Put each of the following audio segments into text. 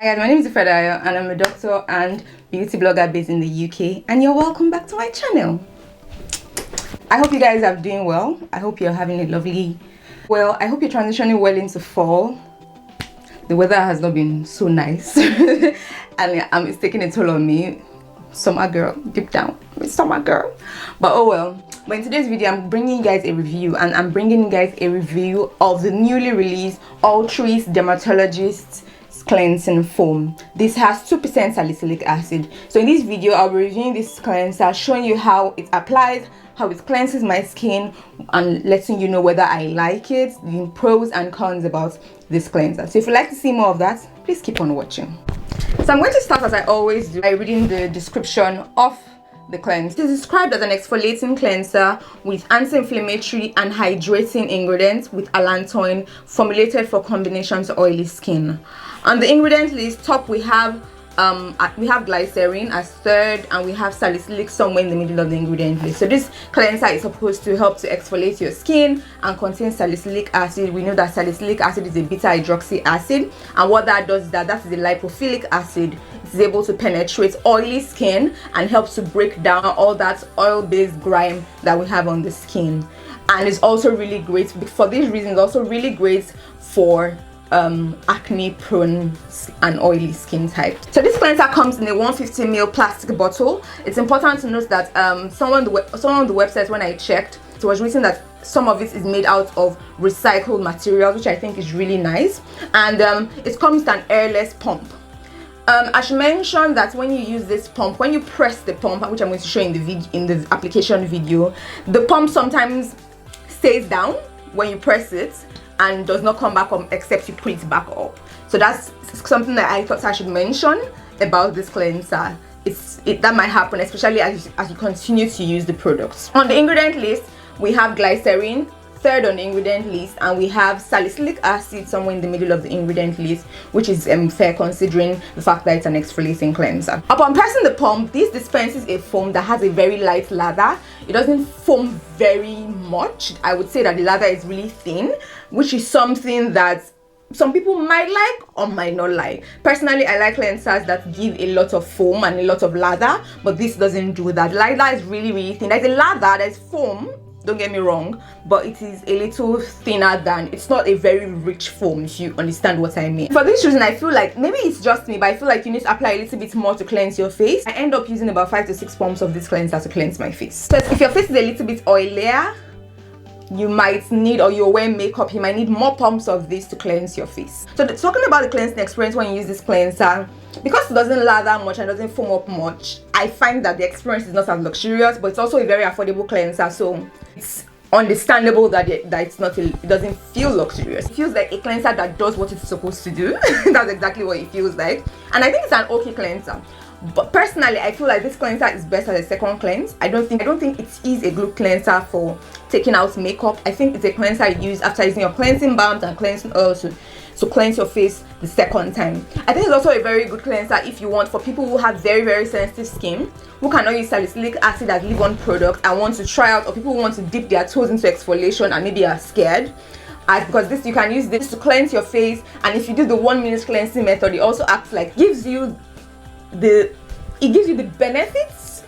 Hi guys, my name is Ife Balogun and I'm a doctor and beauty blogger based in the UK, and you're welcome back to my channel. I hope you guys are doing well. I hope you're having a lovely, I hope you're transitioning well into fall. The weather has not been so nice and it's taking a toll on me. Summer girl, deep down, summer girl. But oh well. But in today's video, I'm bringing you guys a review, and I'm bringing you guys a review of the newly released Altruist Cleansing Foam. This has 2% salicylic acid. So in this video, I'll be reviewing this cleanser, showing you how it applies, how it cleanses my skin, and letting you know whether I like it, the pros and cons about this cleanser. So if you'd like to see more of that, please keep on watching. So I'm going to start, as I always do, by reading the description of the cleanser. It is described as an exfoliating cleanser with anti-inflammatory and hydrating ingredients with allantoin, formulated for combination to oily skin. On the ingredient list, top we have glycerin as third, and we have salicylic somewhere in the middle of the ingredient list. So this cleanser is supposed to help to exfoliate your skin and contains salicylic acid. We know that salicylic acid is a beta hydroxy acid, and what that does is that is the lipophilic acid. It's able to penetrate oily skin and helps to break down all that oil-based grime that we have on the skin. And it's also really great for these reasons. Also really great for acne prone and oily skin type. So this cleanser comes in a 150ml plastic bottle. It's important to note that some of the websites, when I checked, it was written that some of it is made out of recycled materials, which I think is really nice. And it comes with an airless pump. I should mention that when you use this pump, when you press the pump, which I'm going to show in the application video, the pump sometimes stays down when you press it and does not come back up except you pull it back up. So that's something that I thought I should mention about this cleanser. That might happen, especially as you continue to use the products. On the ingredient list, we have glycerin, third on the ingredient list, and we have salicylic acid somewhere in the middle of the ingredient list, which is fair considering the fact that it's an exfoliating cleanser. Upon pressing the pump, this dispenses a foam that has a very light lather. It doesn't foam very much. I would say that the lather is really thin, which is something that some people might like or might not like. Personally, I like cleansers that give a lot of foam and a lot of lather, but this doesn't do that. The lather is really thin. There's a lather, there's foam, don't get me wrong, but it is a little thinner than, it's not a very rich foam, if you understand what I mean. For this reason, I feel like, maybe it's just me, but I feel like you need to apply a little bit more to cleanse your face. I end up using about 5 to 6 pumps of this cleanser to cleanse my face. So if your face is a little bit oilier, you might need, or you're wearing makeup, you might need more pumps of this to cleanse your face. So talking about the cleansing experience when you use this cleanser, because it doesn't lather much and doesn't foam up much, I find that the experience is not as luxurious, but it's also a very affordable cleanser, so it's understandable that it doesn't feel luxurious. It feels like a cleanser that does what it's supposed to do. That's exactly what it feels like, and I think it's an okay cleanser. But personally, I feel like this cleanser is best as a second cleanse. I don't think it is a good cleanser for taking out makeup. I think it's a cleanser you use after using your cleansing balms and cleansing oils to cleanse your face the second time. I think it's also a very good cleanser if you want, for people who have very sensitive skin, who cannot use salicylic acid as leave-on product and want to try out, or people who want to dip their toes into exfoliation and maybe are scared. Because you can use this to cleanse your face, and if you do the 1 minute cleansing method, it also acts like gives you the benefits,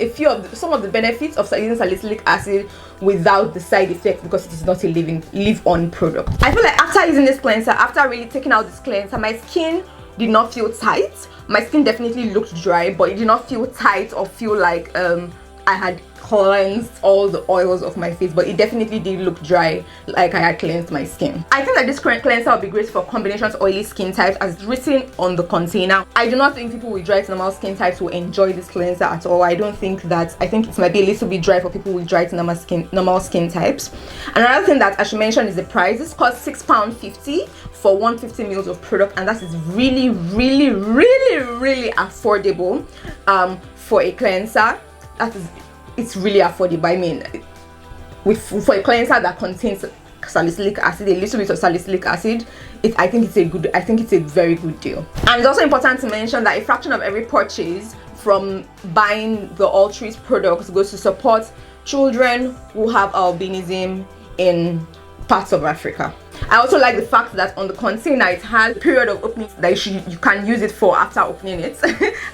some of the benefits of using salicylic acid without the side effects, because it is not a leave-on product. I feel like after using this cleanser, after really taking out this cleanser, my skin did not feel tight. My skin definitely looked dry, but it did not feel tight or feel like I had cleansed all the oils of my face, but it definitely did look dry, like I had cleansed my skin. I think that this current cleanser will be great for combinations oily skin types, as it's written on the container. I do not think people with dry to normal skin types will enjoy this cleanser at all. I think it might be a little bit dry for people with dry to normal skin types. Another thing that I should mention is the price. This costs £6.50 for 150 ml of product, and that is really affordable for a cleanser. It's really affordable. I mean, for a cleanser that contains salicylic acid, a little bit of salicylic acid, I think it's a very good deal. And it's also important to mention that a fraction of every purchase from buying the Altruist products goes to support children who have albinism in parts of Africa. I also like the fact that on the container it has a period of opening that you can use it for after opening it,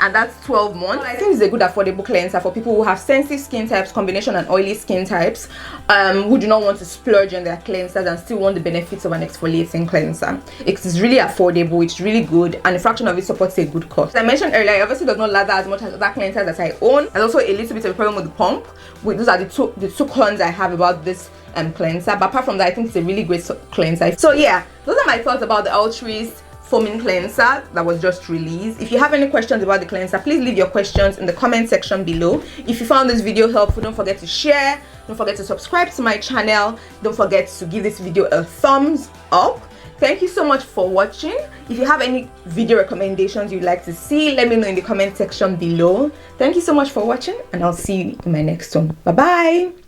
and that's 12 months. I think it's a good affordable cleanser for people who have sensitive skin types, combination and oily skin types, who do not want to splurge on their cleansers and still want the benefits of an exfoliating cleanser. It is really affordable, it's really good, and a fraction of it supports a good cost. As I mentioned earlier, it obviously does not lather as much as other cleansers that I own. There's also a little bit of a problem with the pump. Those are the two cons I have about this cleanser, but apart from that, I think it's a really great cleanser. So yeah, those are my thoughts about the Altruist foaming cleanser that was just released. If you have any questions about the cleanser, please leave your questions in the comment section below. If you found this video helpful, don't forget to share, don't forget to subscribe to my channel, don't forget to give this video a thumbs up. Thank you so much for watching. If you have any video recommendations you'd like to see, let me know in the comment section below. Thank you so much for watching, and I'll see you in my next one. Bye bye.